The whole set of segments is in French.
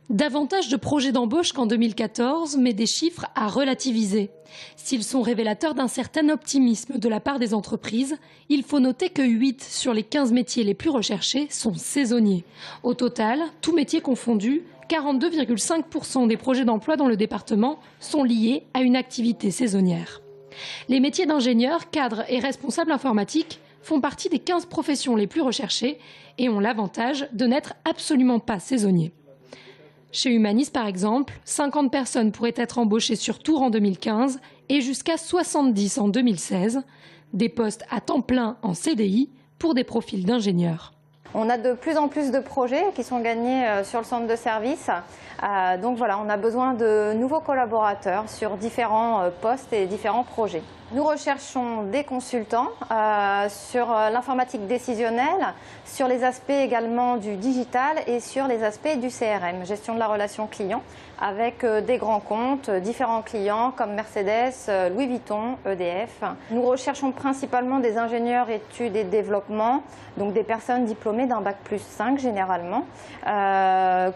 Davantage de projets d'embauche qu'en 2014, mais des chiffres à relativiser. S'ils sont révélateurs d'un certain optimisme de la part des entreprises, il faut noter que 8 sur les 15 métiers les plus recherchés sont saisonniers. Au total, tous métiers confondus, 42,5% des projets d'emploi dans le département sont liés à une activité saisonnière. Les métiers d'ingénieur, cadre et responsable informatique font partie des 15 professions les plus recherchées et ont l'avantage de n'être absolument pas saisonniers. Chez Humanis, par exemple, 50 personnes pourraient être embauchées sur Tours en 2015 et jusqu'à 70 en 2016, des postes à temps plein en CDI pour des profils d'ingénieurs. On a de plus en plus de projets qui sont gagnés sur le centre de service. Donc voilà, on a besoin de nouveaux collaborateurs sur différents postes et différents projets. Nous recherchons des consultants sur l'informatique décisionnelle, sur les aspects également du digital et sur les aspects du CRM, gestion de la relation client, avec des grands comptes, différents clients comme Mercedes, Louis Vuitton, EDF. Nous recherchons principalement des ingénieurs études et développement, donc des personnes diplômées d'un bac+5 généralement,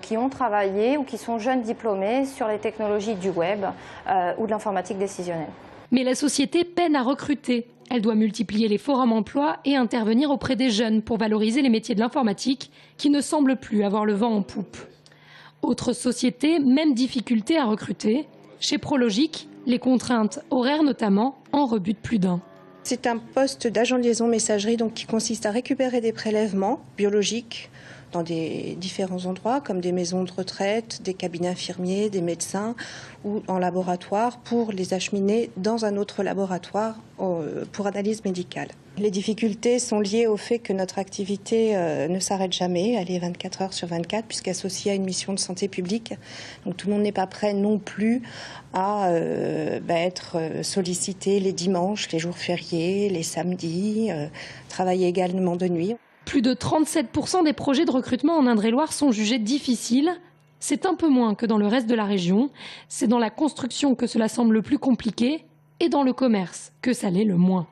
qui ont travaillé ou qui sont jeunes diplômés sur les technologies du web ou de l'informatique décisionnelle. Mais la société peine à recruter. Elle doit multiplier les forums emploi et intervenir auprès des jeunes pour valoriser les métiers de l'informatique qui ne semblent plus avoir le vent en poupe. Autre société, même difficulté à recruter. Chez Prologic, les contraintes horaires notamment en rebutent plus d'un. C'est un poste d'agent de liaison messagerie qui consiste à récupérer des prélèvements biologiques dans des différents endroits comme des maisons de retraite, des cabinets infirmiers, des médecins ou en laboratoire pour les acheminer dans un autre laboratoire pour analyse médicale. Les difficultés sont liées au fait que notre activité ne s'arrête jamais, elle est 24 heures sur 24 puisqu'elle est associée à une mission de santé publique. Donc tout le monde n'est pas prêt non plus à être sollicité les dimanches, les jours fériés, les samedis, travailler également de nuit. Plus de 37% des projets de recrutement en Indre-et-Loire sont jugés difficiles. C'est un peu moins que dans le reste de la région. C'est dans la construction que cela semble le plus compliqué et dans le commerce que ça l'est le moins.